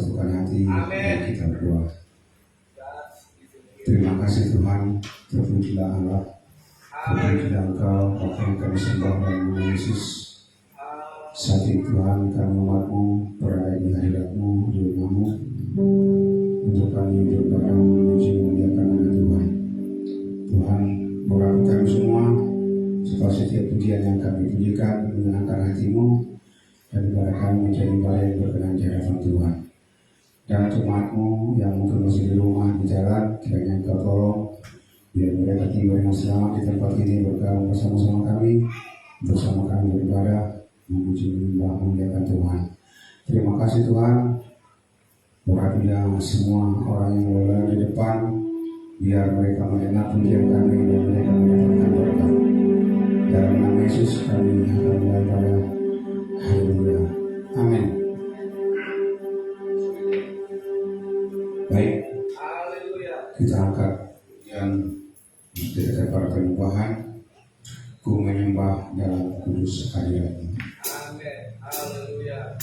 satukan hati dan kita berdoa. Terima kasih Tuhan, terpujilah Allah, terpujilah Engkau, apa yang kami sembah dalam nama Yesus. Saat ini Tuhan, kami umat-Mu berada di hadirat-Mu, di rumah-Mu, untuk kami berbarang memuji memuliakan nama Tuhan. Tuhan, berkati kami semua, supaya setiap pujian yang kami pujikan menyenangkan hati-Mu, dan kepada kami menjadi baik yang berkenan di hadapan Tuhan. Dan umat-Mu yang mungkin masih di rumah, di jalan, kiranya Engkau tolong, biar mereka tiba dengan selamat di tempat ini bergabung bersama-sama kami, bersama kami beribadah, memuji menyembah memuliakan Tuhan. Terima kasih Tuhan. Berkatilah semua orang yang berada di depan, biar mereka mendengar pujian kami dan mereka mendapatkan berkat. Dalam nama Yesus kami akan mulai pada haleluya. Amin. Baik, kita angkat yang kita para penyembahan, ku menyembah dalam kudus hadirat-Mu. Amin. Haleluya.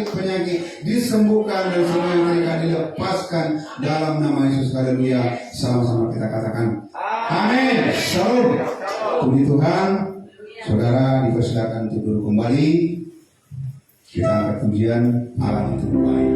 penyakit disembuhkan dan semua yang mereka dilepaskan dalam nama Yesus. Haleluya. Sama-sama kita katakan amin. Shalom. Puji Tuhan. Saudara dipersilakan untuk duduk kembali. Kita angkat pujian Allah itu baik.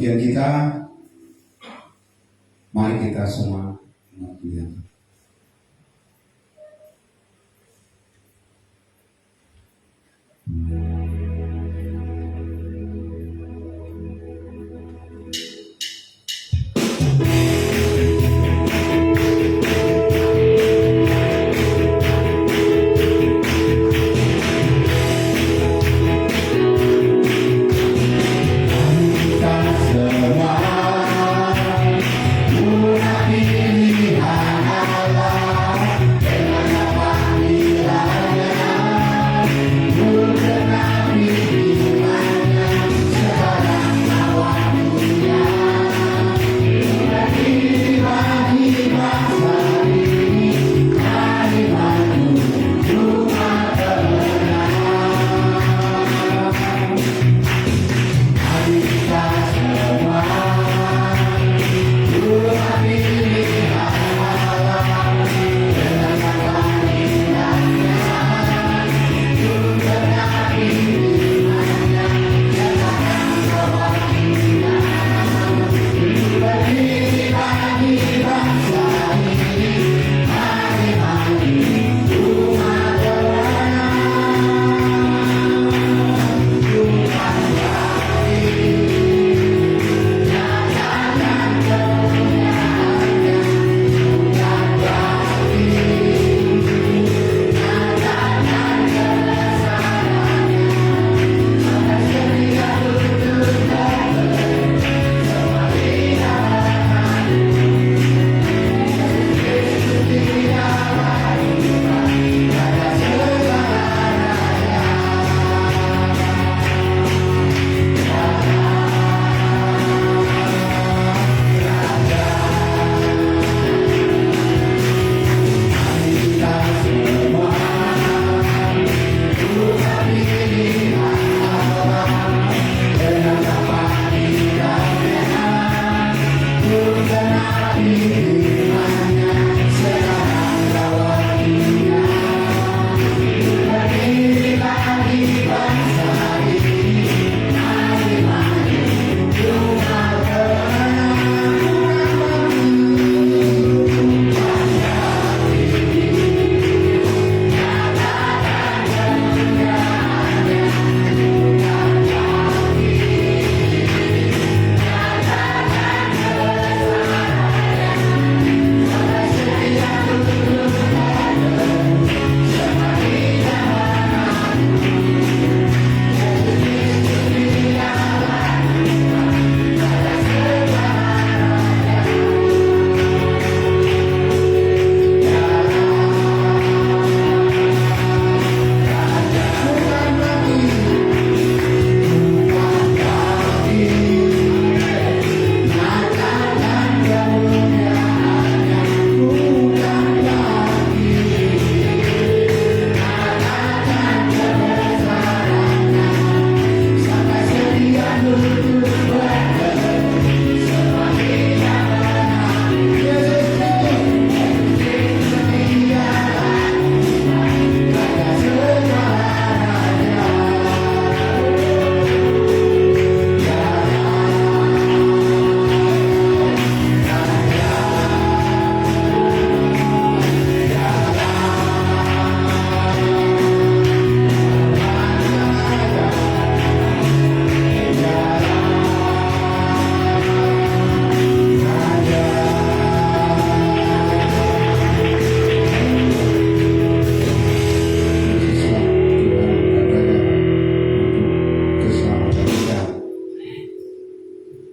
pujian kita, mari kita semua mengucapkan Pilihan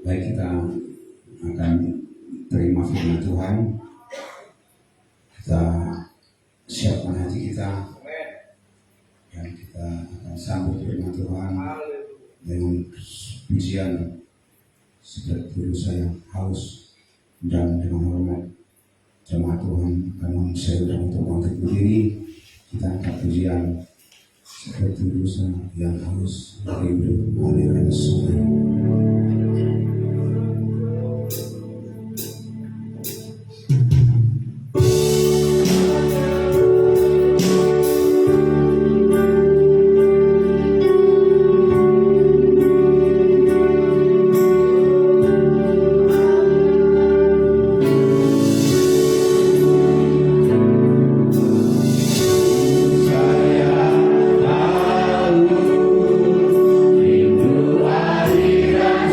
Baik, kita akan terima firman Tuhan. Kita siapkan hati kita dan kita akan sambut firman Tuhan dengan pujian seperti dulu saya haus, dan dengan hormat jemaat Tuhan kami saya undang untuk bangkit berdiri. Kita angkat pujian seperti dulu saya yang haus dari aliran sungai. Rindu aliran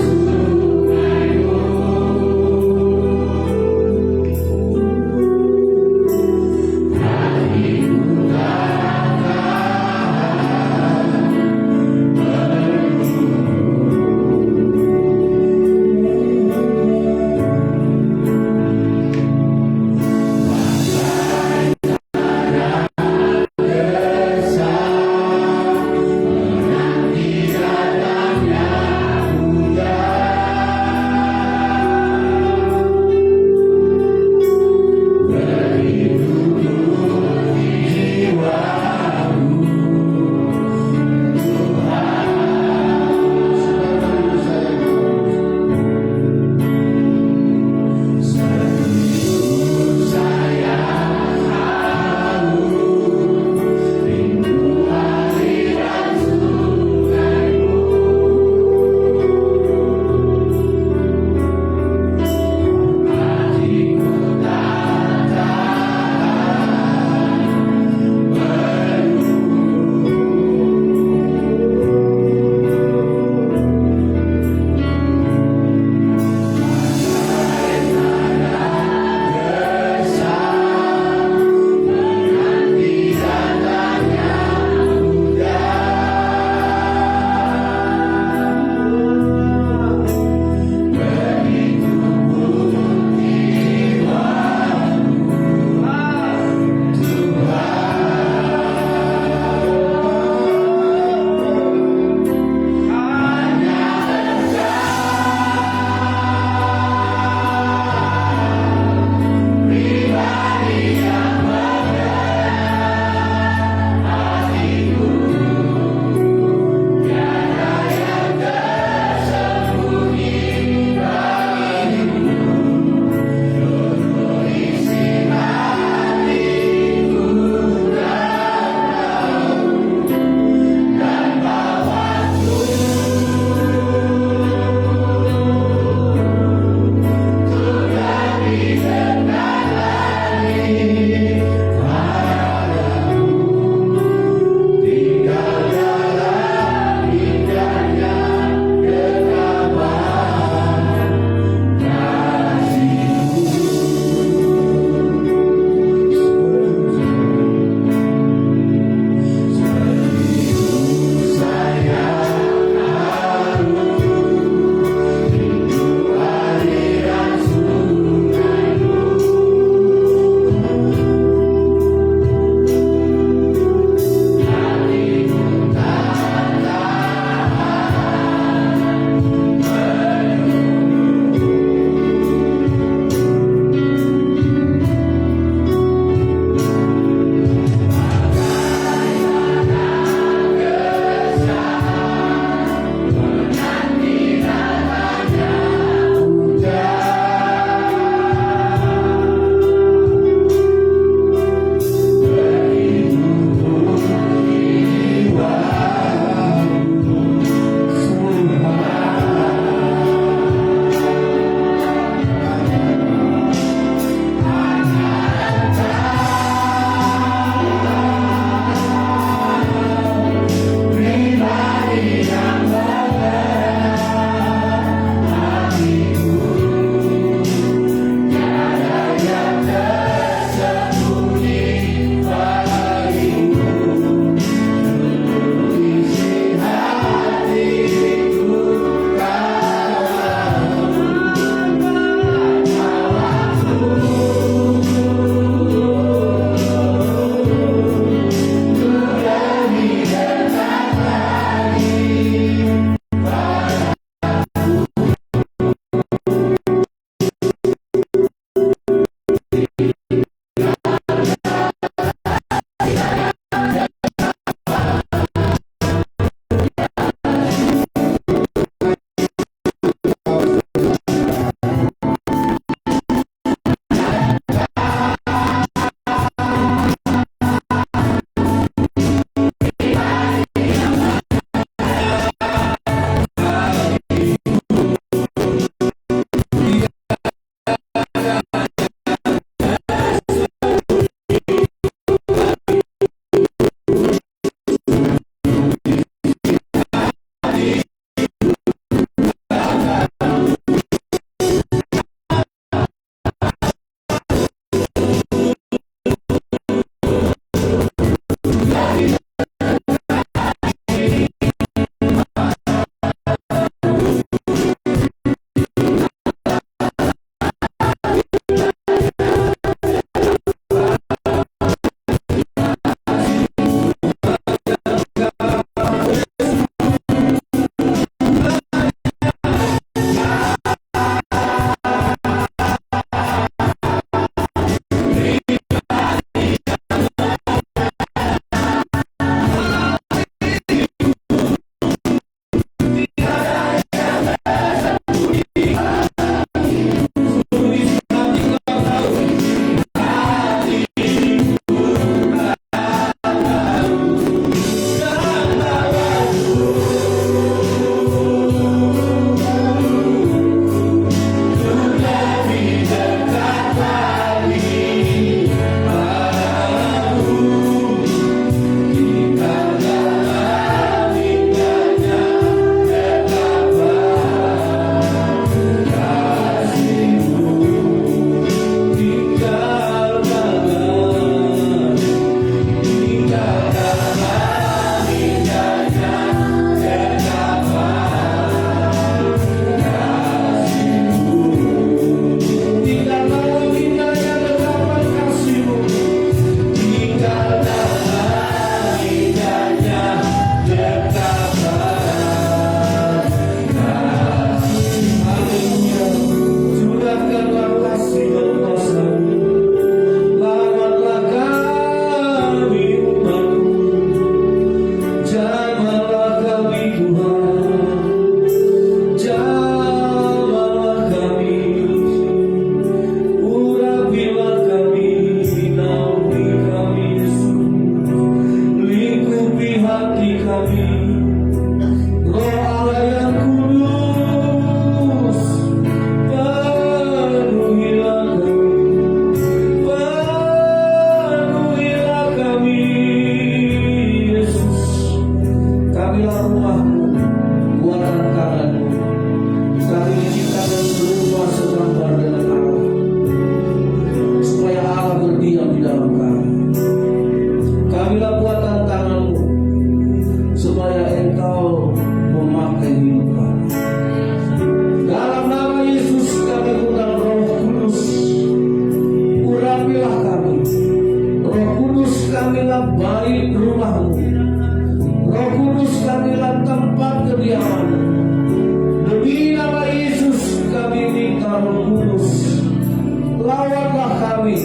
lawanlah kami,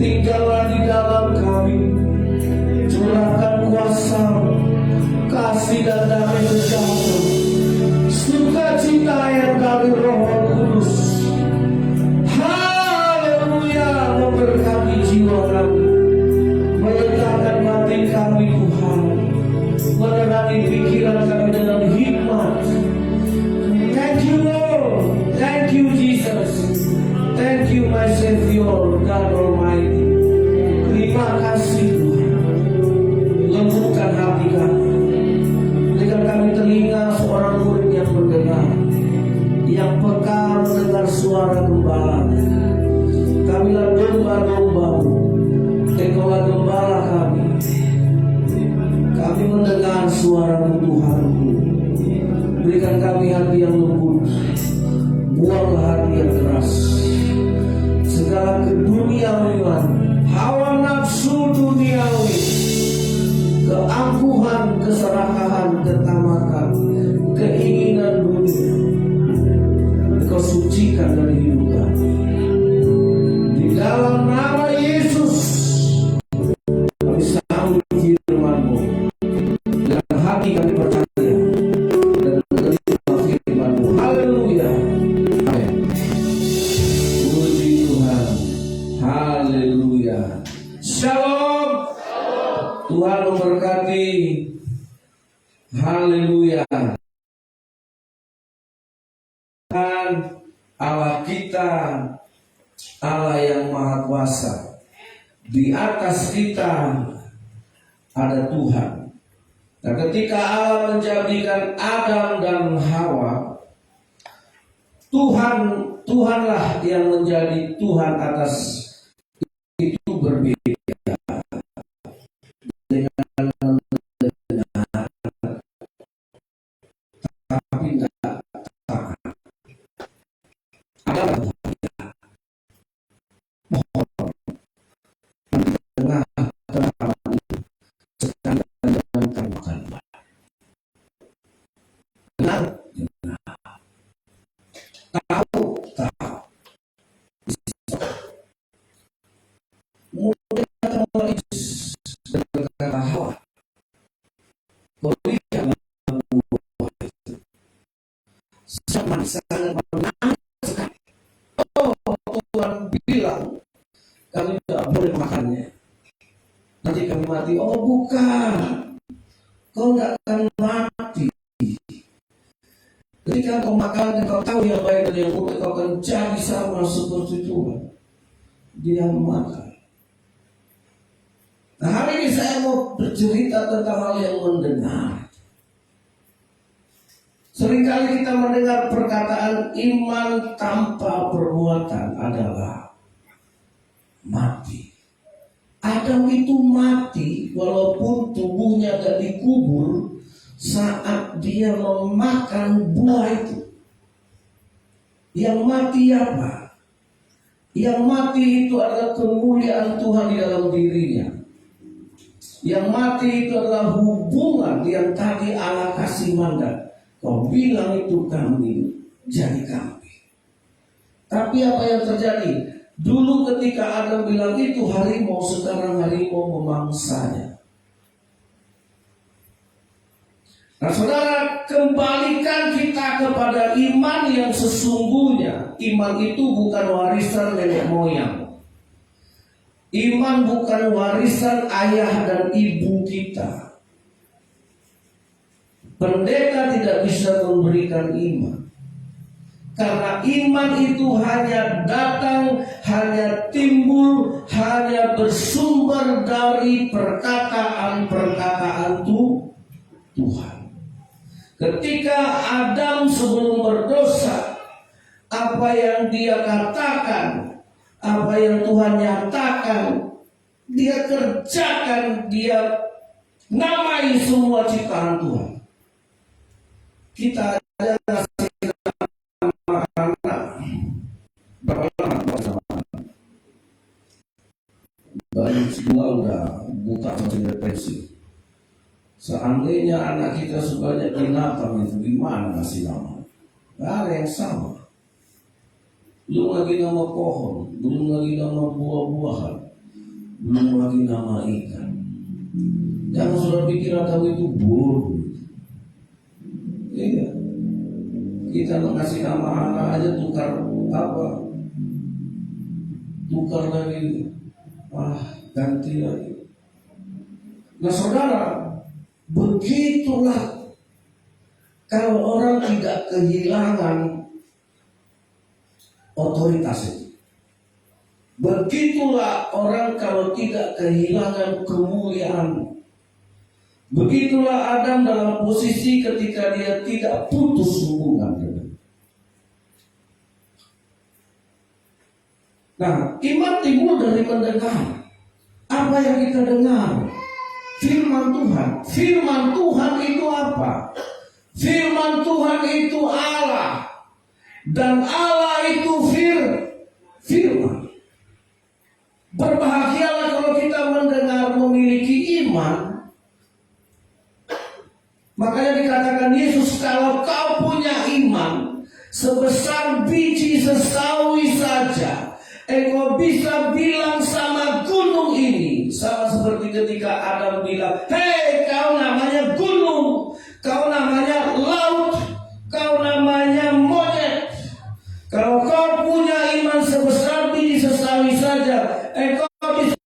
tinggallah di dalam kami, curahkan kuasa, kasih dan damai sejahtera, sukacita yang dari Roh Kudus. Haleluya, memberkati jiwa kami, meletakkan hati kami Tuhan, menerangi pikiran kami dengan hikmat. Thank you Lord, thank you Jesus, thank you my Savior God Almighty. Terima kasih Tuhan, lembutkan hati kami, berikan kami telinga seorang murid yang mendengar, yang peka mendengar suara gembala. Kamilah domba-domba-Mu, Engkaulah gembala kami. Kami mendengar suara-Mu Tuhan. Berikan kami hati yang lembut, buanglah hati yang keras. Segala keduniawian, hawa nafsu duniawi, keangkuhan, keserakahan, ketamakan, keinginan dunia, Engkau sucikan dari hidup kami. Di dalam nama Yesus, kami sambut firman-Mu dengan hati kami percaya dan menerima firman-Mu. Haleluya, amin. Puji Tuhan, haleluya. Shalom. Tuhan memberkati. Haleluya. Tuhan Allah kita, Allah yang Maha Kuasa. Di atas kita ada Tuhan. Nah, ketika Allah menjadikan Adam dan Hawa, Tuhanlah yang menjadi Tuhan atas itu, berbeda dengan mendengar, tapi tidak taat. Ada mohon mendengar kebenaran itu sekali dan termakan. Dengar, tahu. Mudah dengan kata Hawa, berikan buah itu sangat menarik sekali. Oh, Tuhan bilang kami tidak boleh makannya, nanti kami mati. Oh bukan, kau tidak akan mati. Ketika kau makan, kau tahu yang baik dan yang buruk, kau akan jadi sama seperti Tuhan. Dia makan. Nah, hari ini saya mau bercerita tentang hal yang mendengar. Seringkali kita mendengar perkataan iman tanpa perbuatan adalah mati. Adam itu mati walaupun tubuhnya tidak dikubur saat dia memakan buah itu. Yang mati apa? Yang mati itu adalah kemuliaan Tuhan di dalam dirinya. Yang mati itu adalah hubungan yang tadi Allah kasih mandat. Kau bilang itu kami, jadi kami. Tapi apa yang terjadi? Dulu ketika Adam bilang itu harimau, sekarang harimau memangsanya. Nah saudara, kembalikan kita kepada iman yang sesungguhnya. Iman itu bukan warisan nenek moyang. Iman bukan warisan ayah dan ibu kita. Pendeta tidak bisa memberikan iman, karena iman itu hanya datang, hanya timbul, hanya bersumber dari perkataan-perkataan Tuhan. Ketika Adam sebelum berdosa, apa yang dia katakan, apa yang Tuhan nyatakan, dia kerjakan, dia namai semua ciptaan Tuhan. Kita aja ngasih nama anak berapa lama sama? Baru semua udah buka mesin depresi. Seandainya anak kita sebanyak binatang itu gimana ngasih nama? Gak ada yang sama. belum lagi nama pohon, belum lagi nama buah-buahan, belum lagi nama ikan. Jangan saudara pikir Adam itu bodoh. Iya, kita mengasih nama anak aja tukar apa? Tukar lagi, ganti lagi. Nah saudara, begitulah kalau orang tidak kehilangan otoritas itu. Begitulah orang kalau tidak kehilangan kemuliaan. Begitulah Adam dalam posisi ketika dia tidak putus hubungan dengan. Nah, iman timbul dari mendengar. Apa yang kita dengar? Firman Tuhan. Firman Tuhan itu apa? Firman Tuhan itu Allah. Dan Allah itu firman. Berbahagialah kalau kita mendengar, memiliki iman. Makanya dikatakan Yesus, kalau kau punya iman sebesar biji sesawi saja, engkau bisa bilang sama gunung ini. Sama seperti ketika Adam bilang, hei kau namanya gunung, kau namanya laut, kau namanya monyet. Kalau kau punya iman sebesar biji sesawi saja, engkau bisa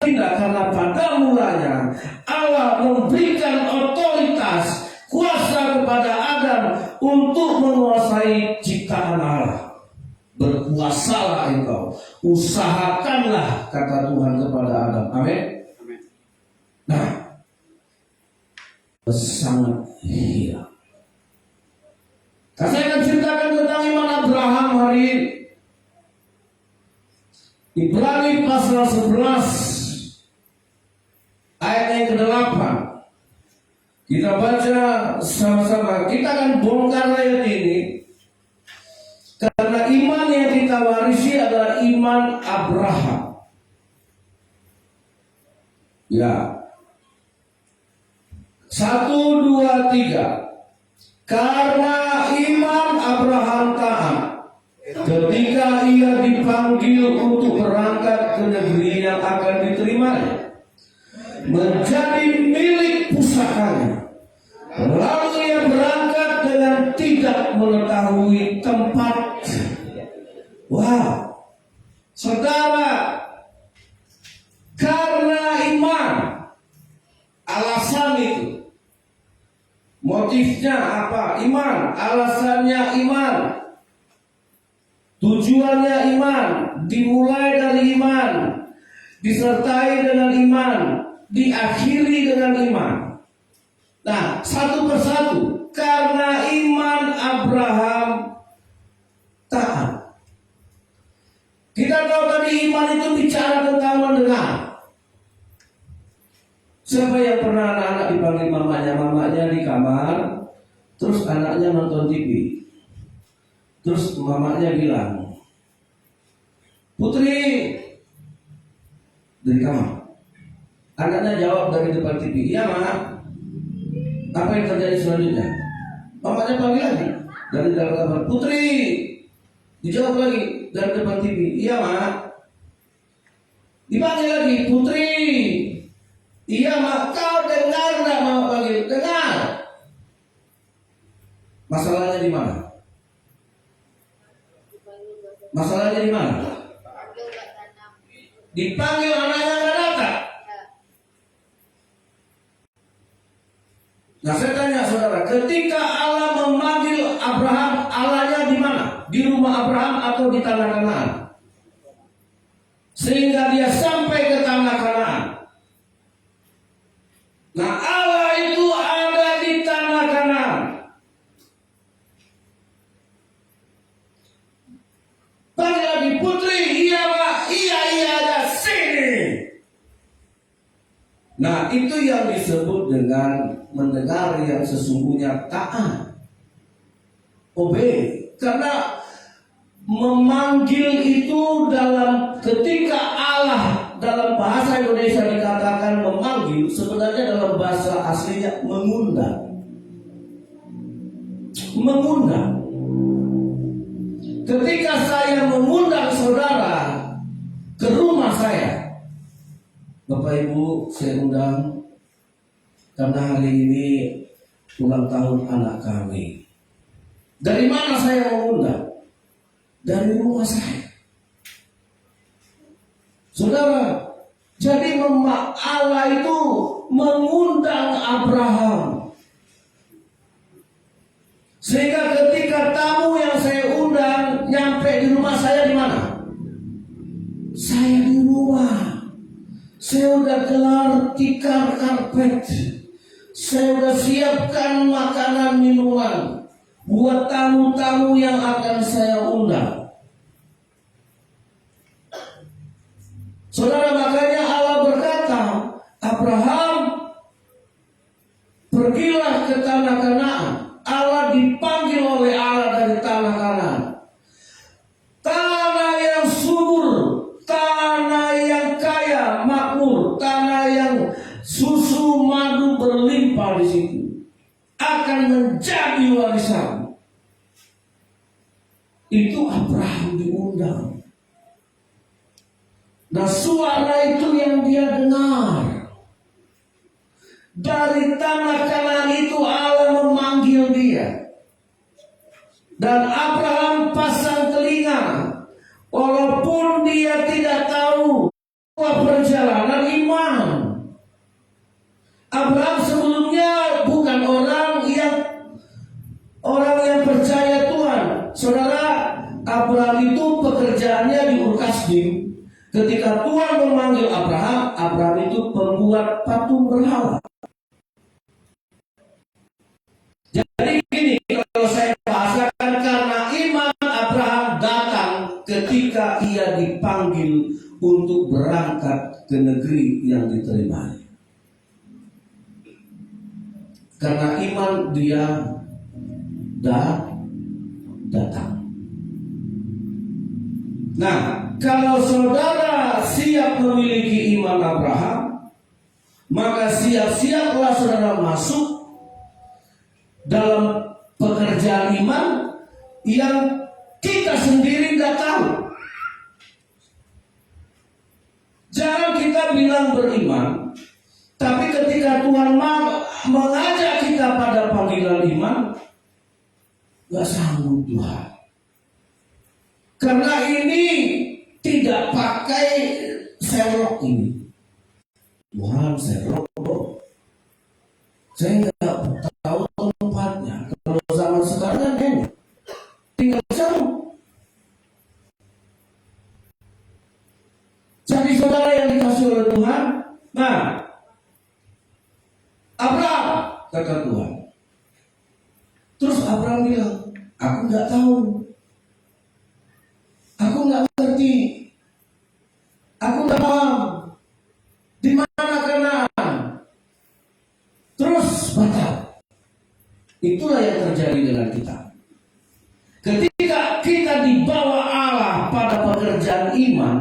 pindah. Karena pada mulanya Allah memberikan otoritas, kuasa kepada Adam untuk menguasai ciptaan Allah. Berkuasalah engkau, usahakanlah, kata Tuhan kepada Adam. Amin. Nah, sangat hilang. Saya akan ceritakan tentang iman Abraham hari ini. Ibrani pasal 11 ayat yang ke-8. Kita baca sama-sama. Kita akan bongkar ayat ini karena iman yang kita warisi adalah iman Abraham. Ya. 1, 2, 3. Karena iman Abraham taat ketika ia dipanggil untuk berangkat ke negeri yang akan diterimanya, menjadi milik pusakanya. Lalu ia berangkat dengan tidak mengetahui tempat. Wow, saudara, karena iman, alasan itu. Motifnya apa? Iman. Alasannya iman. Tujuannya iman. Dimulai dari iman, disertai dengan iman, diakhiri dengan iman. Nah, satu persatu. Karena iman Abraham taat. Kita tahu tadi iman itu bicara tentang mendengar. Siapa yang pernah anak-anak dipanggil mamanya di kamar, terus anaknya nonton TV, terus mamanya bilang, Putri, dari kamar. Anaknya jawab dari depan TV, iya Ma. Apa yang terjadi selanjutnya? Mamanya panggil lagi dari dalam kamar, Putri. Dijawab lagi dari depan TV, iya Ma. Dipanggil lagi, Putri. Iya Ma, kau dengar enggak Mama panggil? Dengar. Masalahnya di mana? Masalahnya di mana? Dipanggil anaknya nggak datang. Nah saya tanya saudara, ketika Allah memanggil Abraham, Allahnya di mana? Di rumah Abraham atau di tanah Kanaan? Sehingga dia sampai ke tanah Kanaan. Nah Allah itu ada di tanah Kanaan. Panggil lagi, Putri, iya Pak, iya ada sini. Nah itu yang disebut dengan mendengar yang sesungguhnya taat. Obey. Karena memanggil itu dalam ketika Allah dalam bahasa Indonesia dikatakan memanggil, sebenarnya dalam bahasa aslinya mengundang. Mengundang. Bapak Ibu, saya undang karena hari ini ulang tahun anak kami. Dari mana saya mengundang? Dari rumah saya. Saudara, jadi Allah itu mengundang Abraham. Sehingga ketika tamu yang saya undang nyampe di rumah saya, di mana? Saya di rumah. Saya udah gelar tikar karpet. Saya udah siapkan makanan minuman buat tamu-tamu yang akan saya undang. Saudara, makanya Allah berkata, Abraham, pergilah ke tanah Kanaan. Allah dipanggil oleh Allah dari tanah Kanaan. Tanah yang subur, tanah yang kaya, makmur, tanah yang susu madu berlimpah di situ akan menjadi warisan. Itu Abraham diundang. Nah, suara itu yang dia dengar. Dari tanah Kanaan itu Allah memanggil dia. Dan Abraham pasang telinga. Walaupun dia tidak tahu perjalanan iman. Abraham sebelumnya bukan orang yang percaya Tuhan. Saudara, Abraham itu pekerjaannya di Ur Kasdim. Ketika Tuhan memanggil Abraham, Abraham itu pembuat patung berhala. Jadi gini, kalau saya bahasakan, karena iman Abraham datang ketika ia dipanggil untuk berangkat ke negeri yang diterimanya. Karena iman dia datang. Nah, kalau saudara siap memiliki iman Abraham, maka siap-siaplah saudara masuk dalam pekerjaan iman yang kita sendiri nggak tahu. Jangan kita bilang beriman, tapi ketika Tuhan mengajak kita pada panggilan iman, nggak sanggup Tuhan. Karena ini tidak pakai serok ini. Tuhan serok, saya nggak tahu tempatnya. Kalau zaman sekarang kan tinggal jauh. Jadi saudara yang dikasih oleh Tuhan, nah, Abraham, kata Tuhan. Terus Abraham bilang, aku nggak tahu, aku nggak ngerti, aku nggak paham di mana Kanaan. Terus batal. Itulah yang terjadi dengan kita. Ketika kita dibawa Allah pada pekerjaan iman,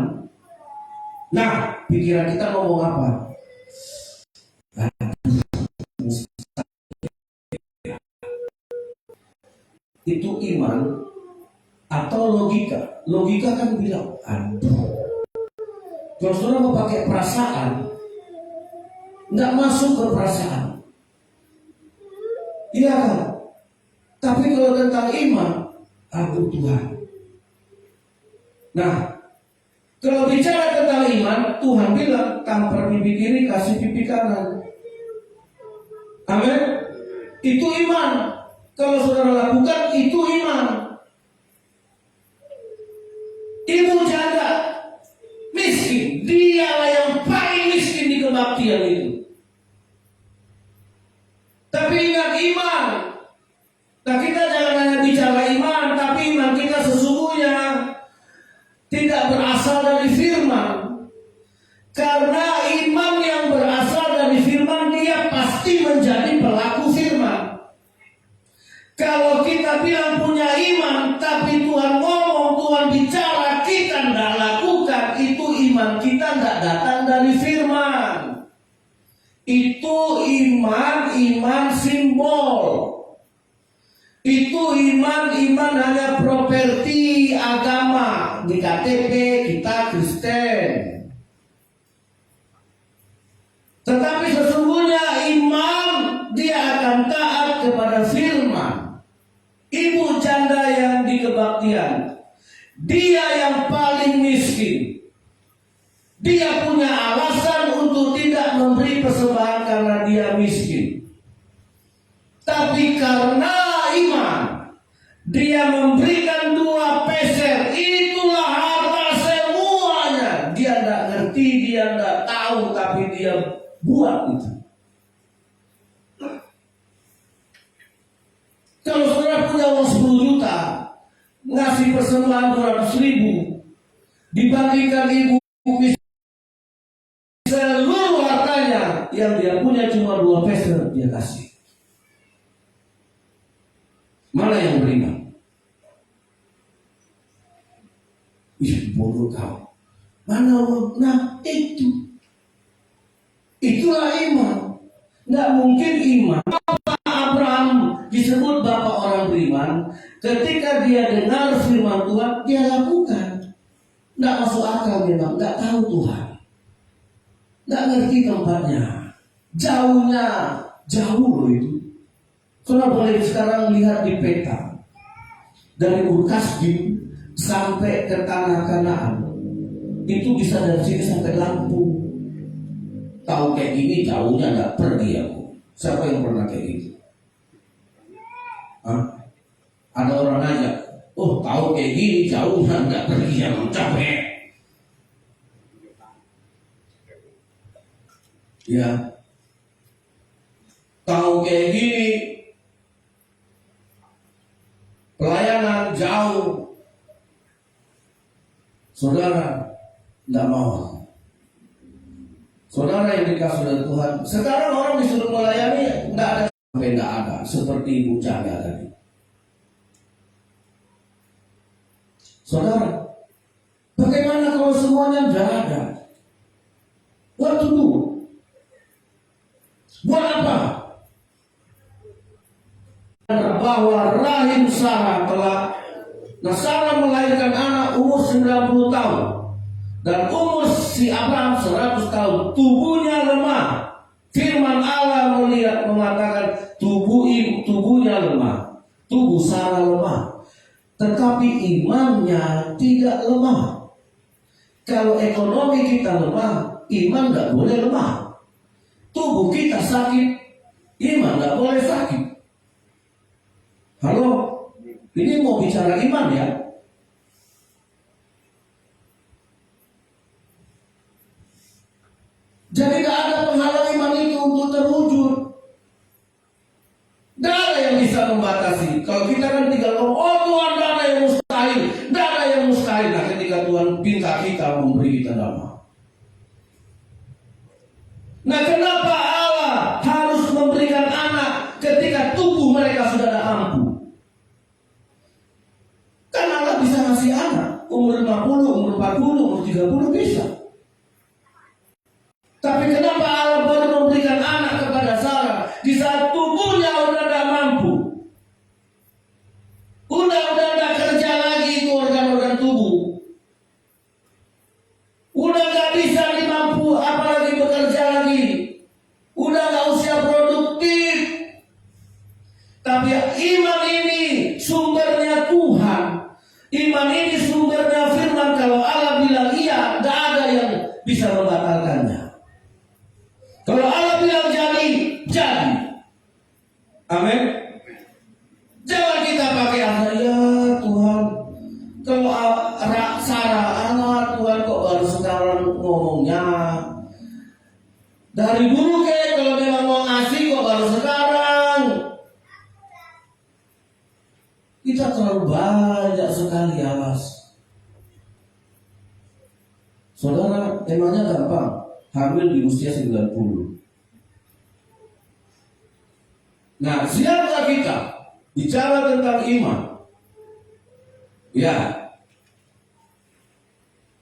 nah, pikiran kita ngomong apa? Itu iman atau logika? Logika kan bilang, aduh. Kalau saudara mau pakai perasaan, nggak masuk ke perasaan. Iya kan? Tapi kalau tentang iman, aduh Tuhan. Nah, kalau bicara tentang iman, Tuhan bilang, tampar pipi kiri, kasih pipi kanan. Amin. Itu iman. Kalau saudara lakukan, itu iman. Ibu janda miskin, dialah yang paling miskin di kebaktian itu. Tapi ingat iman. Nah, kita jangan hanya bicara iman, tapi iman kita sesungguhnya tidak berasal dari firman. Karena iman yang berasal dari firman, dia pasti menjadi pelaku firman. Kalau kita bilang punya iman, tapi Tuhan ngomong, Tuhan bicara, kita tidak lakukan, itu iman kita tidak datang dari firman. Itu iman simbol. Itu iman hanya properti agama. Di KTP kita Kristen. kebaktian. Dia yang paling miskin. Dia punya alasan untuk tidak memberi persembahan karena dia miskin. Tapi karena iman, dia memberikan 2 peser. Itulah harta semuanya. Dia tidak ngerti, dia tidak tahu, tapi dia buat itu. Kalau saudara punya uang 10 juta, ngasih persembahan 200.000, dibagikan ibu seluruh hartanya, yang dia punya cuma 2 peser, dia kasih. Mana yang beriman? Ih, bodoh kau. Mana? Nah, itulah iman. Nggak mungkin iman. Abraham disebut bapak orang beriman. Ketika dia dengar firman Tuhan, dia lakukan. Nggak masuk akal memang, nggak tahu Tuhan, nggak ngerti tempatnya, jauh loh itu. Saudara boleh sekarang lihat di peta dari Ur-Kasdim sampai ke tanah Kanaan, itu bisa dari sini sampai Lampung. Tahu kayak gini jauhnya nggak pergi aku. Siapa yang pernah kayak gitu? Hah? Ada orang aja, oh tahu kayak gini jauhnya nggak pergi, yang capek. Ya, tahu kayak gini pelayanan jauh. Saudara nggak mau. Saudara yang dikasih oleh Tuhan, sekarang orang disuruh melayani nggak ada sampai nggak ada, seperti Ibu Cahaya tadi. Saudara, bagaimana kalau semuanya nggak ada? What to do? Buat apa? Bahwa rahim Sarah Sarah melahirkan anak umur 90 tahun dan umur si Abraham 100 tahun. Tubuhnya lemah. Firman Allah mengatakan tubuhnya lemah, tubuh Sarah lemah, tetapi imannya tidak lemah. Kalau ekonomi kita lemah, iman nggak boleh lemah. Tubuh kita sakit, iman nggak boleh sakit. Halo, ini mau bicara iman ya. Jadi tidak ada penghalang iman itu untuk terwujud. Tidak ada yang bisa membatasi. Kalau kita kan tinggal ngomong, oh Tuhan, tidak ada yang mustahil, tidak ada yang mustahil. Nah, ketika Tuhan minta kita memberi kita damai. Nah, kenapa Allah harus memberikan anak ketika tubuh mereka sudah tidak mampu? Kan Allah bisa ngasih anak umur 50, umur 40, umur 30 bisa. Tapi kenapa Allah baru memberikan anak kepada Sarah di saat tubuhnya udah tidak mampu? Udah tidak kerja lagi itu organ-organ tubuh. Udah nggak bisa dimampu apalagi bekerja lagi. Udah nggak usia produktif. Tapi iman ini sumbernya Tuhan. Iman ini sumbernya firman. Kalau Allah bilang iya, nggak ada yang bisa membatalkannya. Kalau Allah bilang jadi, jadi. Amin. Jangan kita pakai asal ya Tuhan. Kalau Sarah anak Tuhan kok baru sekarang ngomongnya. Dari dulu kalau memang mau ngasih kok baru sekarang. Kita terlalu banyak sekali alas. Saudara, emangnya gampang hamil di usia 90. Nah, siapa kita bicara tentang iman? Ya,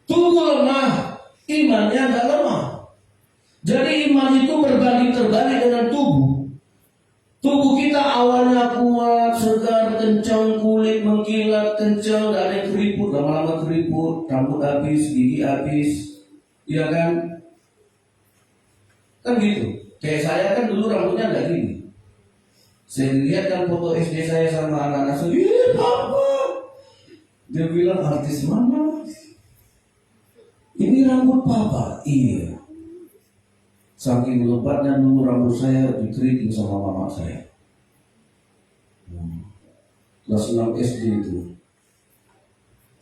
tubuh lemah, imannya agak lemah. Jadi iman itu berbanding terbalik dengan tubuh. Tubuh kita awalnya kuat, segar, kencang, kulit mengkilat, kencang, gak ada yang keriput, lama-lama keriput, rambut habis, gigi habis, iya kan? Kan gitu. Kayak saya kan dulu rambutnya nggak gini. Saya lihat kan foto SD saya sama anak-anak saya, papa, Dia bilang, artis mana? Ini rambut papa. Iya. Saking lebatnya dulu rambut saya dikeriting sama mama saya. Kelas 6 SD itu.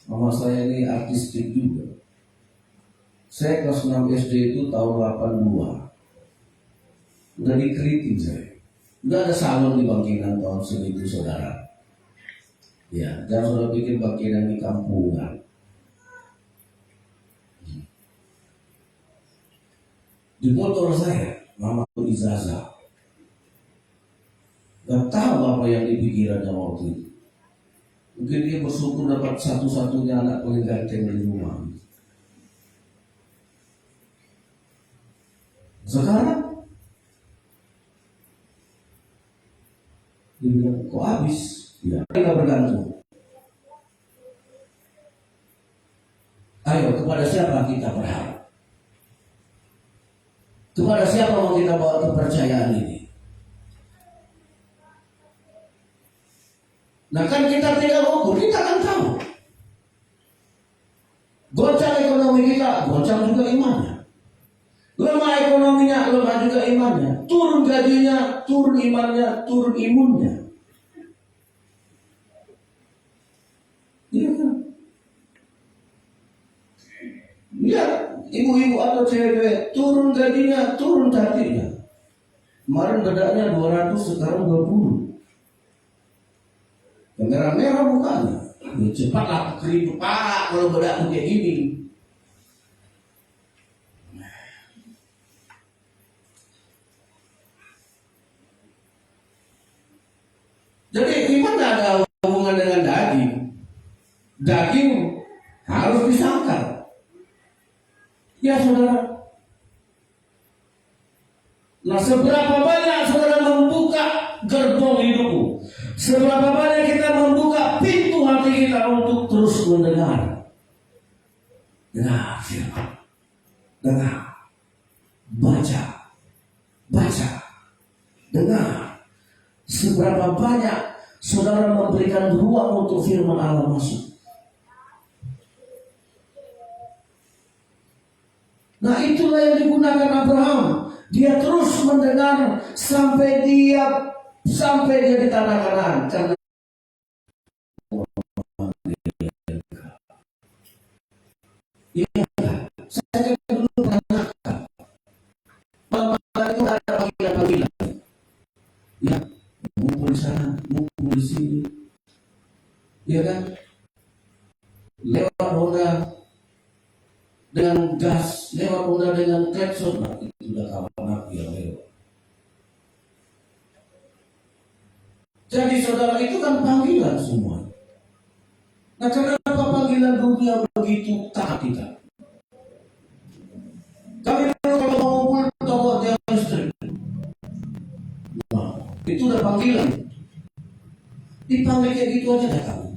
Mama saya ini artistik juga. Saya kelas 6 SD itu tahun 82. Udah dikeriting saya. Udah ada salon di Bangkinang tahun segitu, saudara. Ya, jangan saudara pikir Bangkinang di kampungan. Di motor saya, mama itu ijazah. Gak tahu apa yang dipikirannya waktu itu. Mungkin dia bersyukur dapat satu-satunya anak paling ganteng di rumah. Sekarang dia bilang, kok habis? Ya, kita bergantung. Ayo, kepada siapa kita berharap? Kepada siapa mau kita bawa kepercayaan ini? Nah kan kita tidak ukur, kita akan tahu. Goncang ekonomi kita, goncang juga imannya. Lemah ekonominya, lemah juga imannya. Turun gajinya, turun imannya, turun imunnya. Iya kan? Lihat, ibu-ibu atau cewek turun gajinya, turun hatinya. Kemarin bedaknya 200, sekarang 20. Yang merah-merah mukanya. Ya, cepatlah keribu pak kalau bedaknya kayak gini. Jadi iman tidak ada hubungan dengan daging. Daging harus disangkal. Ya saudara. Nah seberapa banyak saudara membuka gerbong hidupmu, seberapa banyak kita membuka pintu hati kita untuk terus mendengar. Dengar firman, dengar, baca, dengar. Seberapa banyak saudara memberikan ruang untuk firman Allah masuk. Nah itulah yang digunakan Abraham. Dia terus mendengar sampai dia di tanah Kanaan. Karena iya, saya dulu pernah nakal. Malam itu ada panggilan. Ya, ngumpul di sana, ngumpul di sini. Iya kan? Lewat Honda dengan gas, lewat Honda dengan klakson, nah, itu udah kawan aku yang lewat. Jadi saudara itu kan panggilan semua. Nah kenapa panggilan dunia begitu taat kita? Kami dulu kalau mau ngumpul toko tiang listrik. Nah, itu udah panggilan. Dipanggil kayak gitu aja datang.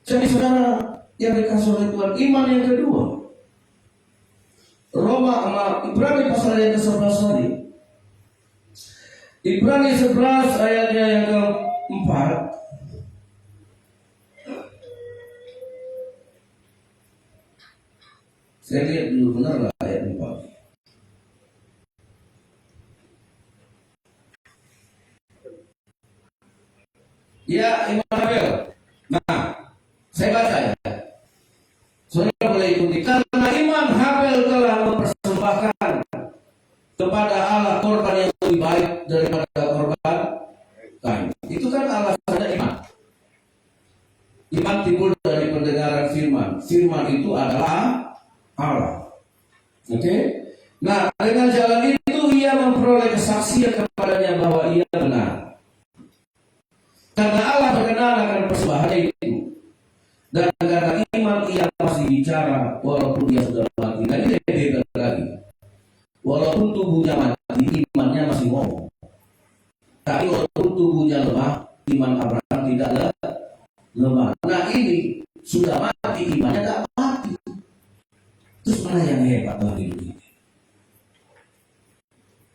Jadi saudara yang dikasih oleh Tuhan, iman yang kedua, Ibrani pasal yang ke-11 tadi. Ibrani 11 ayatnya yang ke-4. Saya lihat dulu benar lah ayat 4. Ya, Immanuel. Nah, saya baca ya. Saudara boleh ikuti. Karena iman Habel telah mempersembahkan kepada Allah korban yang lebih baik daripada korban Kain. Itu kan alasannya iman. Iman timbul dari pendengaran firman. Firman itu adalah Allah. Oke? Nah, dengan jalan itu ia memperoleh kesaksian kepadanya bahwa ia benar. Karena Allah berkenan akan persembahannya itu. Dan karena iman ia masih bicara walaupun dia sudah mati. Nah ini beda lagi. Walaupun tubuhnya mati, imannya masih ngomong. Tapi walaupun tubuhnya lemah, iman Abraham tidak lemah. Nah ini sudah mati, imannya tidak mati. Terus mana yang hebat lagi ini?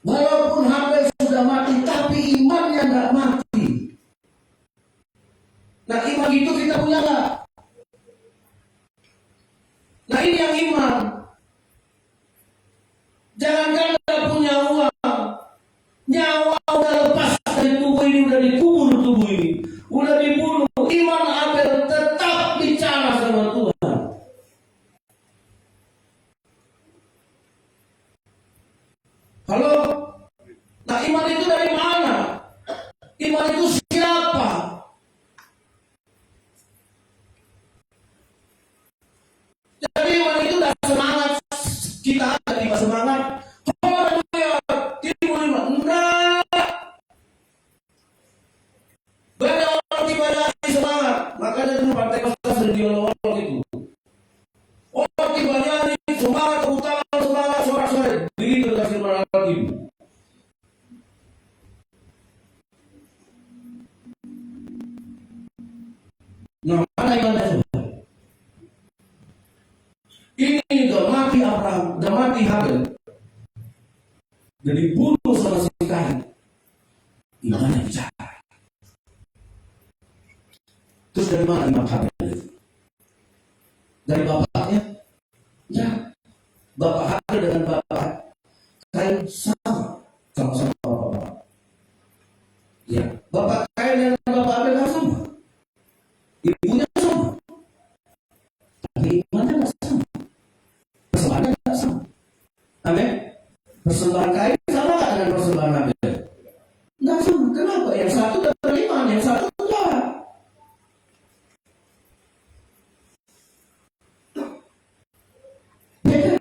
Walaupun Habel sudah mati, tapi imannya tidak begitu kita punya nggak? Nah ini yang iman. Jangankan kita punya uang, nyawa udah lepas dari tubuh ini, udah dikubur tubuh ini, udah dibunuh. Iman Abel tetap bicara sama Tuhan. Halo? Nah iman itu dari mana? Iman itu siapa? Jadi iman itu udah semangat kita ada di semangat. Haleluya, timbul iman. Nah, banyak orang tiba-tiba semangat. Makanya dulu partai kota sering diolok-olok itu. Orang tiba-tiba semangat, utama semangat, sorak-sorai. Begitu kasih malam lagi. Nah, mana imannya sudah? Ini udah mati Abraham, udah mati Habel, udah dibunuh sama si Kain. Imannya bicara. Terus dari mana iman Habel itu? Dari bapaknya? Ya, bapak Habel dengan bapak Kain sama-sama bapak. Ya, bapak Kain dengan bapak Habel kan sama. Ibunya sama, tapi imannya nggak sama, persembahannya nggak sama. Amin. Persembahan Kain sama nggak dengan persembahan Habel? Nggak sama. Kenapa? Yang satu beriman, yang satu enggak. Beda.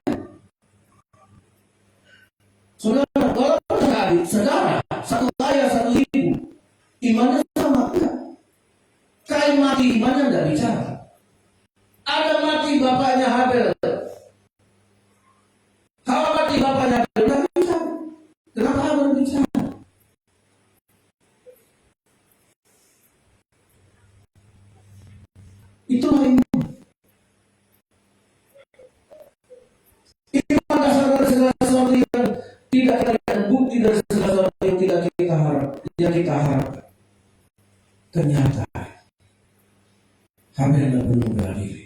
Saudara, walaupun saudara satu ayah satu ibu, imannya sama enggak? Kain mati, imannya nggak bicara. Ada mati bapaknya Habel. Hawa mati bapaknya Habel, nggak bicara. Kenapa Habel bicara? Itulah iman. Iman dasar dari segala sesuatu yang tidak kita lihat, bukti dari segala sesuatu yang tidak kita harap, yang kita harapkan. Kenyataan. Habel tidak perlu bela diri.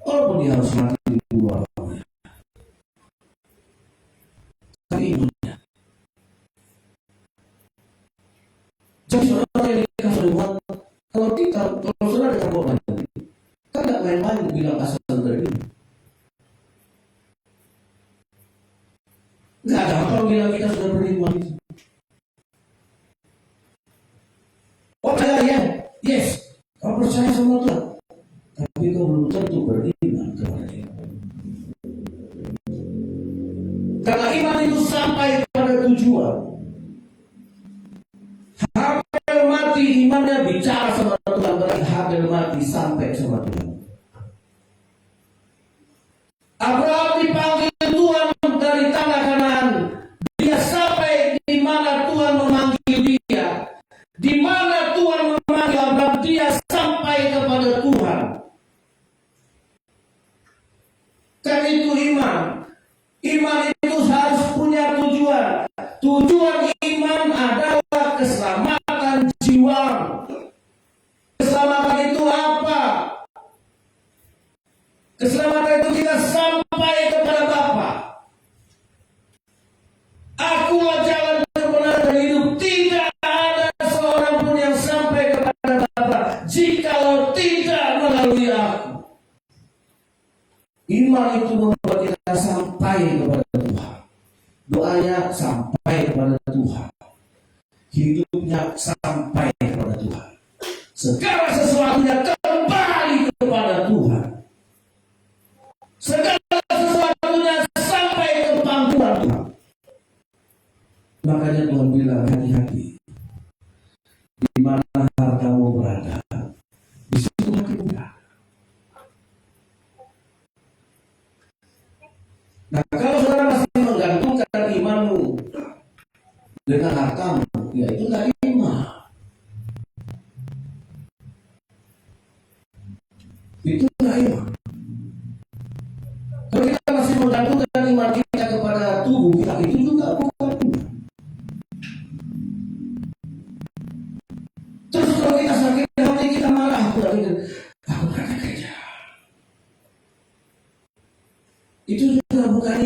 Walaupun dia harus mati di dua orangnya. Tapi imannya. Jadi saudara yang dikasih Tuhan, kalau saudara dengan korban tadi, kan nggak main-main bilang asal dari ini. Nggak ada apa bilang kita sudah beriman itu. Oh ya, yes. Kau percaya sama Tuhan, tapi kau belum tentu beriman kepada Dia. Karena iman itu sampai pada tujuan. Habel mati, imannya bicara sama Tuhan. Berarti Habel mati sampai sama Tuhan. Abraham dipanggil Tuhan dari tanah Kanaan. Dia sampai di mana Tuhan memanggil dia. Di mana Tuhan memanggil Abraham, dia sampai kepada Tuhan. Kan itu iman. Iman itu harus punya tujuan. Tujuan iman adalah keselamatan jiwa. Keselamatan itu apa? Keselamatan itu kita sampai kepada Bapa. Aku jalan kebenaran dan hidup. Tidak ada seorang pun yang sampai kepada Bapa jikalau tidak melalui aku. Iman itu membuat kita sampai kepada Tuhan. Doanya sampai kepada Tuhan. Hidupnya sampai kepada Tuhan. Segala sesuatunya kembali kepada Tuhan. Segala sesuatunya sampai ke pangkuan Tuhan. Makanya Tuhan bilang hati-hati. Di mana hartamu berada, di situ hatimu berada. Nah, kalau saudara masih menggantungkan imanmu dengan hartamu, ya itu nggak iman. Itu nggak iman. Kalau kita masih menggantungkan iman kita kepada tubuh kita, itu juga bukan iman. Terus kalau kita sakit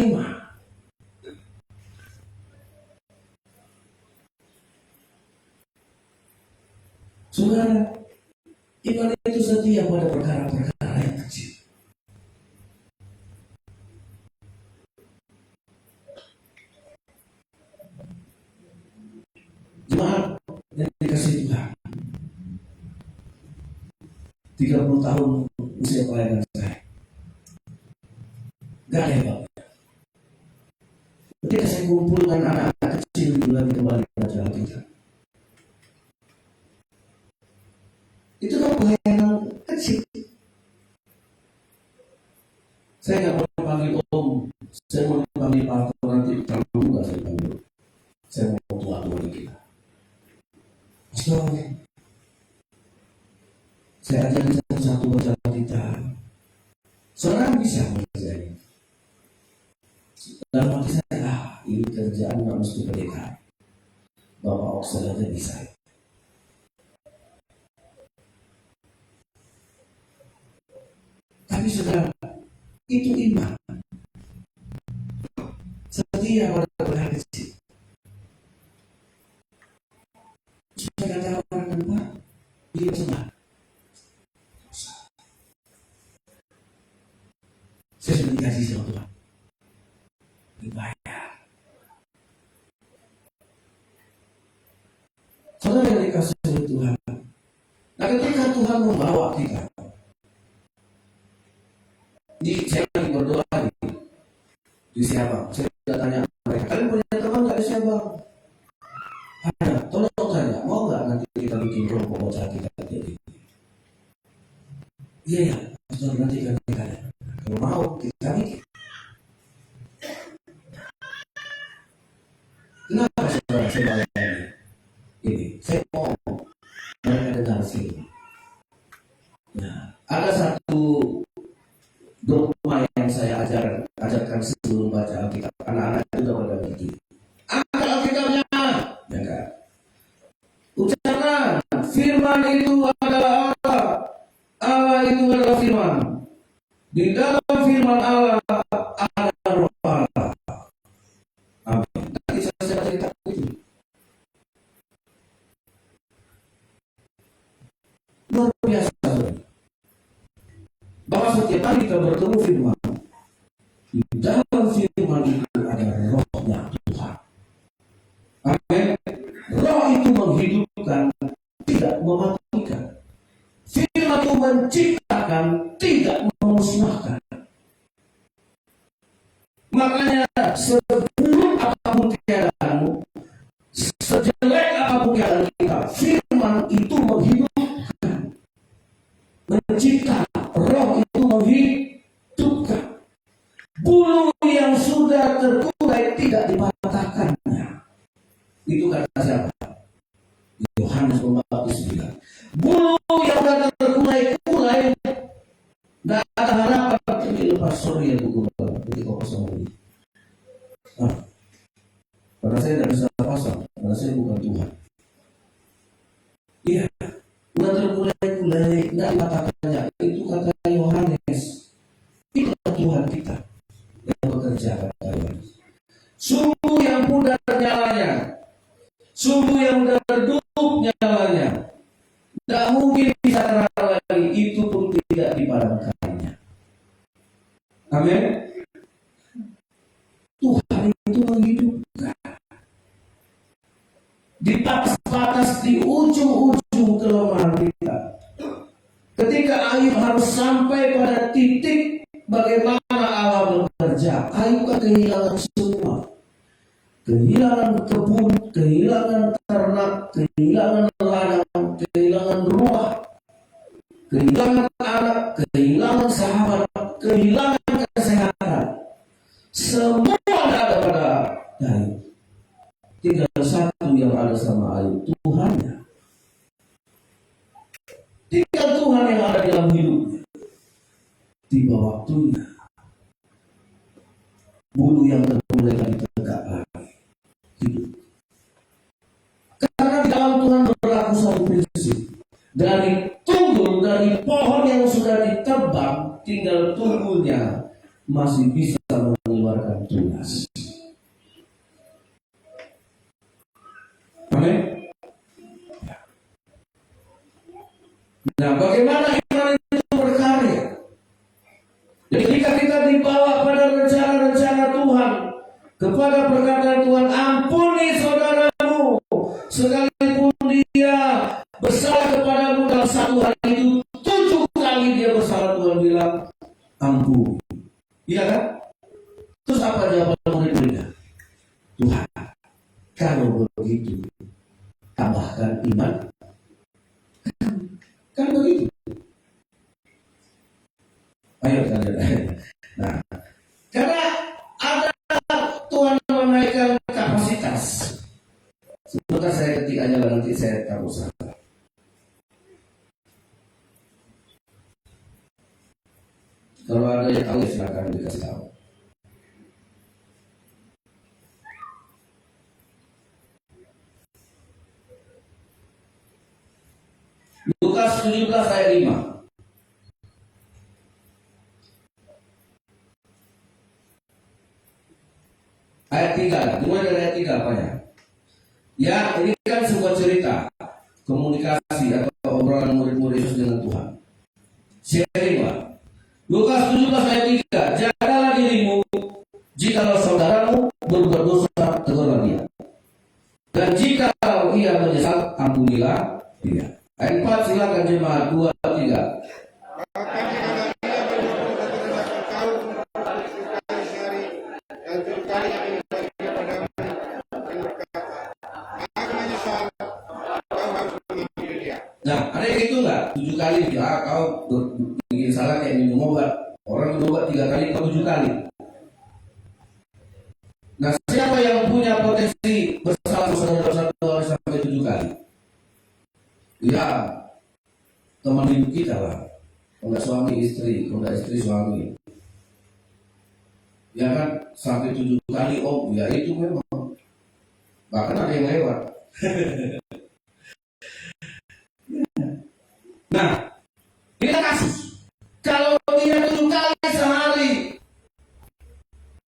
iman. Saudara, iman itu setia pada perkara-perkara yang kecil. Jemaat yang dikasih Tuhan, 30 tahun usia pelayanan saya, gak ada hebatnya. Ketika saya kumpul dengan anak-anak kecil lagi kembali belajar Alkitab, itu kan pelayanan kecil. Saya nggak mau panggil om, saya mau panggil pastor, nanti terlalu juga saya panggil. Saya mau tua-tua kita. So, saya ajarin satu-satu baca Alkitab. Seorang bisa mengerjakan. Dalam hati saya, ini kerjaan nggak mesti pendeta. Bapak Oksel aja bisa. Tapi saudara, itu iman. Setia pada perkara kecil. Saya katakan Pak, dia coba. Saya sudah dikasih sama Tuhan. Dibayar. Saudara yang dikasih oleh Tuhan. Nah, ketika Tuhan membawa kita, saya lagi berdoa di Siabang. Saya sudah tanya mereka, kalian punya teman nggak di Siabang? Ada, tolong tanya, mau nggak nanti kita bikin kelompok baca kita jadi? Iya ya, saudara nanti kan kita. Kalau mau kita bikin. Kenapa saudara saya bayar ini? Saya mau mereka dengar sini. Nah, ada satu doa yang saya ajarkan sebelum baca Alkitab. Anak-anak juga pada begitu. Angkat Alkitabnya, ya kan? Ucapkan firman itu adalah Allah. Allah itu adalah firman. Di dalam firman Allah ada roh Allah. Amin. Nanti saya cerita itu. Luar biasa. Bahwa setiap kali kita bertemu firman, di dalam firman itu ada rohnya Tuhan. Amin. Roh itu menghidupkan, tidak mematikan. Firman itu menciptakan, tidak memusnahkan. Makanya seburuk apapun keadaanmu, sejelek apapun keadaan kita, firman itu menghidupkan, menciptakan. Roh itu menghidupkan. Bulu yang sudah terkulai tidak dipatahkannya. Itu kata siapa? Yohanes Pembaptis bilang, bulu yang sudah terkulai-kulai, tidak ada harapan ini lepas. Sorry ya buku ketika pasang ini. Karena saya tidak bisa pasang, karena saya bukan Tuhan. Iya, sudah terkulai-kulai, tidak dipatahkannya. Itu kata Yohanes. Itulah Tuhan kita yang bekerja, kata Yohanes. Sumbu yang pudar nyalanya, sumbu yang sudah redup nyalanya, tidak mungkin bisa terang lagi, itu pun tidak dipadamkannya. Amin. Tuhan itu menghidupkan. Di batas-batas, di ujung-ujung kelemahan kita, ketika Ayub harus sampai pada titik bagaimana Allah bekerja, Ayub kan kehilangan semua. Kehilangan kebun, kehilangan ternak, kehilangan ladang, kehilangan rumah, kehilangan anak, kehilangan sahabat, kehilangan kesehatan. Semua ada pada Ayub. Tinggal satu yang ada sama Ayub, Tuhannya. Tinggal Tuhan yang ada dalam hidupnya. Tiba waktunya, bulu yang terkulai tadi tegak lagi, hidup. Karena di dalam Tuhan berlaku satu prinsip. Dari tunggul, dari pohon yang sudah ditebang, tinggal tunggulnya masih bisa mengeluarkan tunas. Amin. Nah, bagaimana iman itu berkarya? Jadi ketika kita dibawa pada rencana-rencana Tuhan, kepada perkataan Tuhan, ampuni saudaramu, sekalipun dia bersalah kepadamu dalam satu hari itu 7 kali dia bersalah, Tuhan bilang ampuni. Iya kan? Terus apa jawaban murid-muridnya? Tuhan, kalau begitu tambahkan iman. Kan begitu. Ayo kalian. Nah, karena ada Tuhan menaikkan kapasitas. Sebentar saya ketik aja lah, nanti saya tahu salah. Kalau ada yang tahu silakan dikasih tahu. Lukas 17 ayat 5. Ayat 3, dimulai dari ayat 3 apanya? Ya, ini kan sebuah cerita komunikasi atau obrolan murid-murid Yesus dengan Tuhan. Sharing lah. Lukas 17 ayat 3, jagalah dirimu, jikalau saudaramu berbuat dosa, tegurlah dia. Dan jikalau ia menyesal, ampunilah dia. Ayat 4, silakan jemaat 2, 3. Nah, ada yang gitu nggak? 7 kali ya, kau bikin salah kayak minum obat. Orang minum obat 3 kali, kau 7 kali. Nah, siapa yang punya potensi bersalah saudara-saudara sampai 7 kali? Ya, teman hidup kita lah. Kalau suami istri, kalau istri suami. Ya kan, sampai 7 kali, oh ya itu memang. Bahkan ada yang lewat. Nah, ini kan kasus. Kalau dia 7 kali sehari,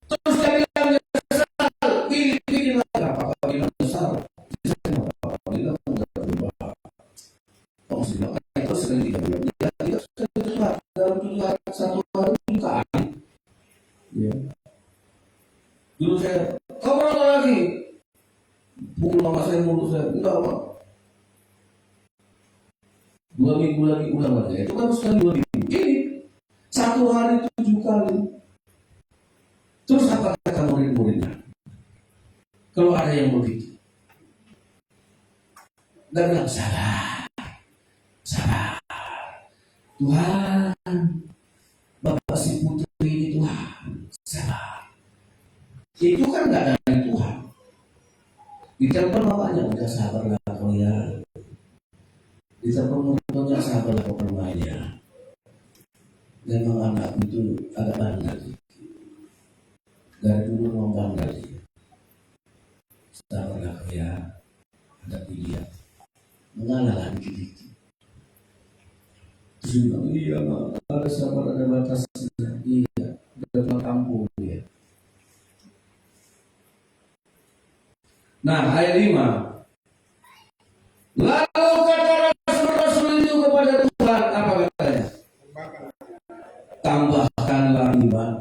terus dia bilang dia sesal, pilih lagi. Apa kau bilang sesal? Apa bilang enggak berubah? Oh, sudah itu sekali dia bilang dia tidak sudah dalam 7 hari, 1 hari 7 kali. Ya. Dulu saya, kau berapa lagi? Pukul mama saya, mulut saya, enggak apa. 2 minggu lagi ulang lagi. Itu kan sekali 2 minggu. Ini 1 hari 7 kali. Terus apa kata murid-muridnya? Kalau ada yang begitu, dia bilang sabar, Tuhan, Bapak si putri ini Tuhan, sabar. Itu kan nggak dari Tuhan. Ditelepon bapaknya, udah sabarlah kalian. Ditelepon muridnya, sabarlah permainnya. Memang anak itu agak bandel. Dari dulu mau bandel. Sabarlah kalian, hadapi dia. Mengalah dikit-dikit. Terus bilang, iya mak, ada sabar, ada batasnya. Iya, ada kampung ya. Nah, ayat 5. Lalu kata Rasul itu kepada Tuhan, apa katanya? Tambahkanlah iman.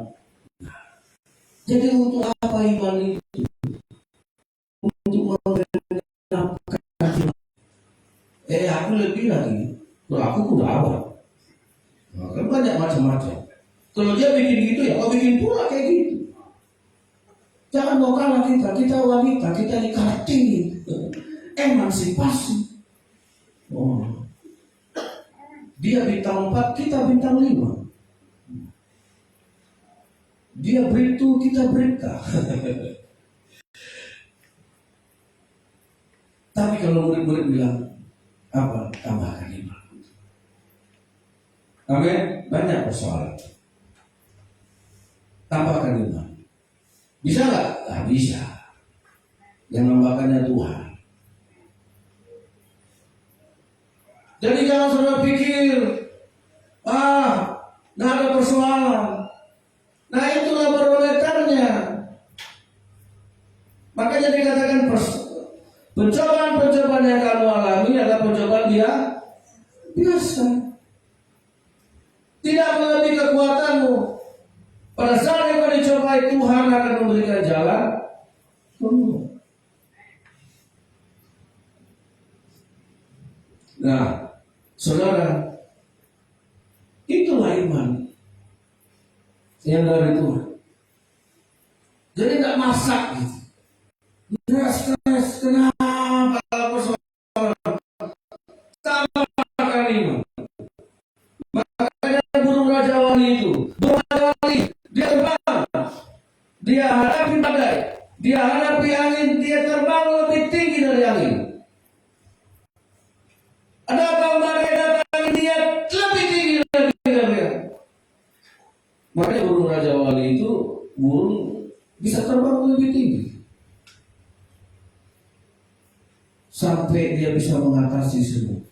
Jadi untuk apa iman itu? Untuk menggenapkan iman. Aku lebih lagi. Kalau aku udah awal. Nah, kan banyak macam-macam. Kalau dia bikin gitu ya, kau bikin pula kayak gitu. Jangan mau kalah kita wanita, kita dikating emansipasi. Oh. Dia bintang 4, kita bintang 5. Dia Bribtu, kita Bribka. Tapi kalau murid-murid bilang, apa? Tambahkan iman. Amin. Banyak persoalan. Tambahkan iman. Bisa nggak? Nggak bisa. Yang nambahkannya Tuhan. Jadi jangan saudara pikir, nggak ada persoalan. Nah itulah barometernya. Pencobaan-pencobaan yang kamu alami adalah pencobaan dia biasa. Tidak melebihi kekuatanmu. Pada saat yang kau dicobai, Tuhan akan memberikan jalan keluar. Nah, saudara, itulah iman yang dari Tuhan. Jadi tidak masak gitu. Stres, kenapa persoalan? Sama makan iman. Makanya burung Raja Wali itu, burung Raja Wali, dia terbang, dia hadapi badai, dia hadapi angin, dia terbang lebih tinggi dari angin. Ada apa badai datang, dia lebih tinggi dari angin. Makanya burung Raja Wali itu burung bisa terbang lebih tinggi. Sampai dia bisa mengatasi semua.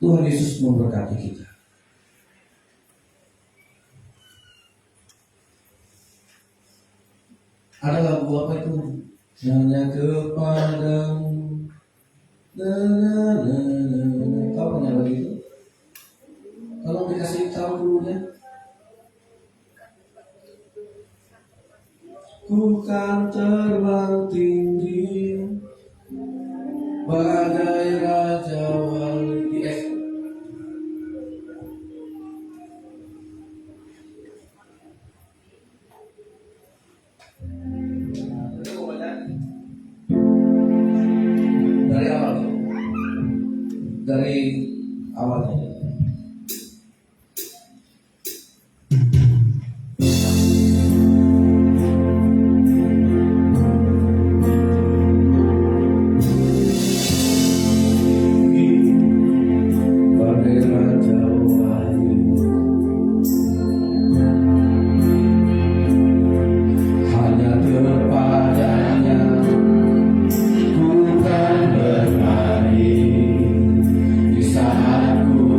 Tuhan Yesus memberkati kita. Ada lagu apa itu? Hanya kepadamu. Tahu punya lagu itu? Tolong dikasih tahu dulu ya. Ku kan terbang tinggi bagai Raja Wali. Dari awal, dari awalnya. Di saat ku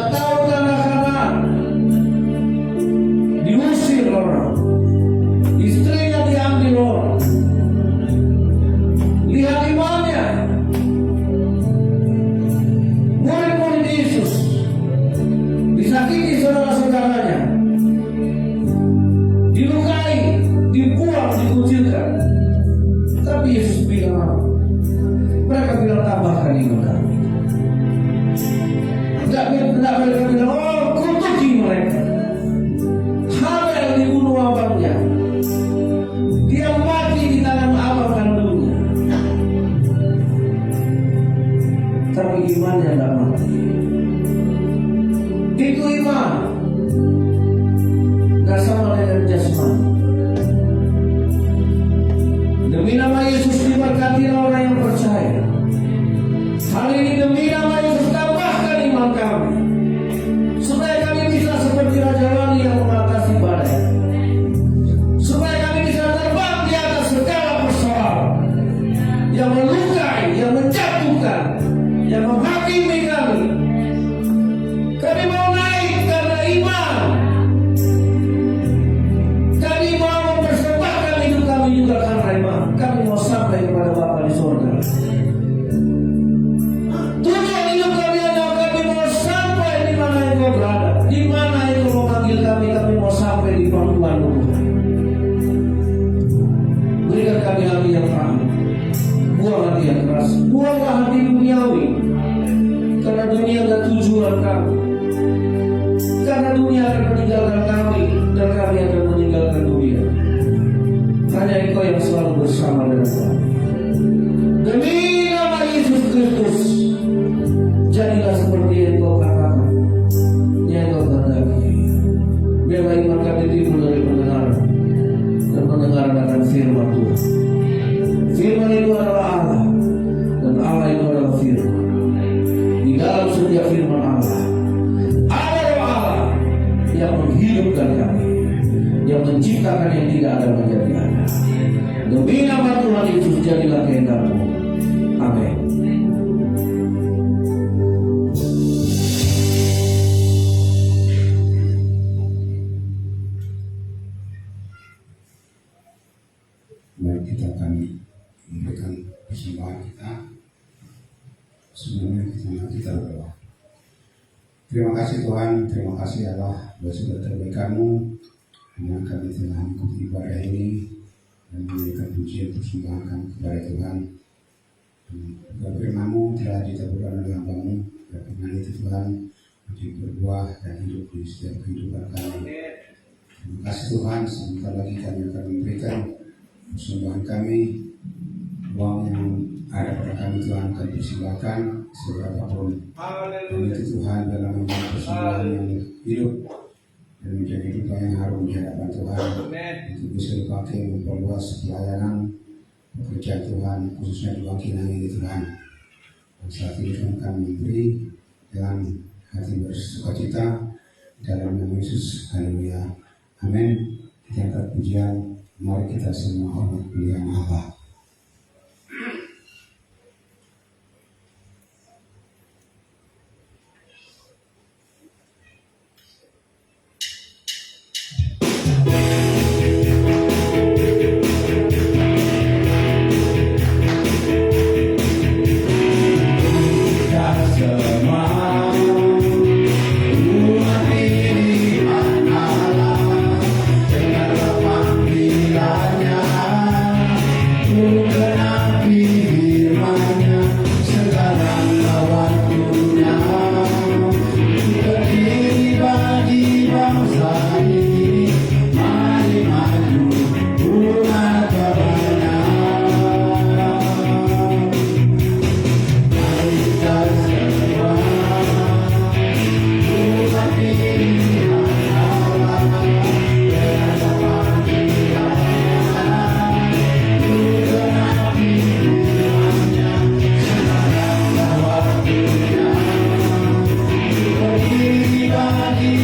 Tidak tahu anak-anak diusir orang, istrinya diambil orang. Lihat imannya. Murid-murid Yesus disakiti saudara-saudaranya, dilukai, dibuang, dikucilkan. Tapi Yesus bilang, mereka bilang tambahkan iman kami. Tidak mereka bilang, oh kutuki mereka. Habel dibunuh abangnya, dia mati di tangan abang kandungnya. Tapi imannya tidak mati. Itu iman, tidak sama dengan jasmani. Demi nama Yesus diberkati orang yang percaya. Hari ini demi nama Yesus tambahkan iman kami, supaya kami bisa seperti Raja Wali yang mengatasi badai, supaya kami bisa terbang di atas segala persoalan yang melukai, yang menjatuhkan, yang menghakimi kami. Kami mau naik karena iman. Kami mau mempersembahkan hidup kami juga karena iman. Kami mau sampai kepada Bapa di surga. Tujuan hidup kami adalah kami mau sampai di mana Engkau berada, di mana Engkau memanggil kami. Kami mau sampai di pangkuan Tuhan. Berikan kami hati yang terang, buang hati yang keras, buanglah hati duniawi. Karena dunia adalah tujuan kami. Karena dunia akan meninggalkan kami, dan kami akan meninggalkan dunia. Hanya Engkau yang selalu bersama dengan kami. Demi nama Yesus Kristus, jadilah seperti yang Engkau katakan, yang Engkau kehendaki. Biarlah iman kami timbul dari pendengaran, dan pendengaran akan firman Tuhan. Firman itu adalah Allah, dan Allah itu adalah firman. Di dalam setiap firman Allah ada roh Allah yang menghidupkan kami, yang menciptakan yang tidak ada menjadi ada. Demi nama Tuhan Yesus, jadilah kehendak-Mu. Amin. Mari kita akan memberikan persembahan kita. Sebelumnya kita berdoa. Terima kasih Tuhan, terima kasih Allah buat sudah terbaik-Mu. Hanya kami telah mengikuti ibadah ini dan memberikan pujian persembahan kami kepada Tuhan. Dan firman-Mu telah ditaburkan oleh hamba-Mu, dan firman itu Tuhan menjadi berbuah dan hidup di setiap kehidupan kami. Terima kasih Tuhan, sebentar lagi kami akan memberikan persembahan kami. Uang yang ada pada kami Tuhan akan dipersembahkan seberapapun. Dan itu Tuhan dalam menjadi persembahan yang hidup dan menjadi hidup yang harum di hadapan Tuhan. Itu bisa dipakai memperluas pelayanan pekerjaan Tuhan, khususnya di Bangkinang ini Tuhan. Dan saat ini Tuhan kami memberi dengan hati bersukacita dalam nama Yesus. Haleluya. Amin. Kita angkat pujian. Mari kita semua hormat pilihan Allah. Bagi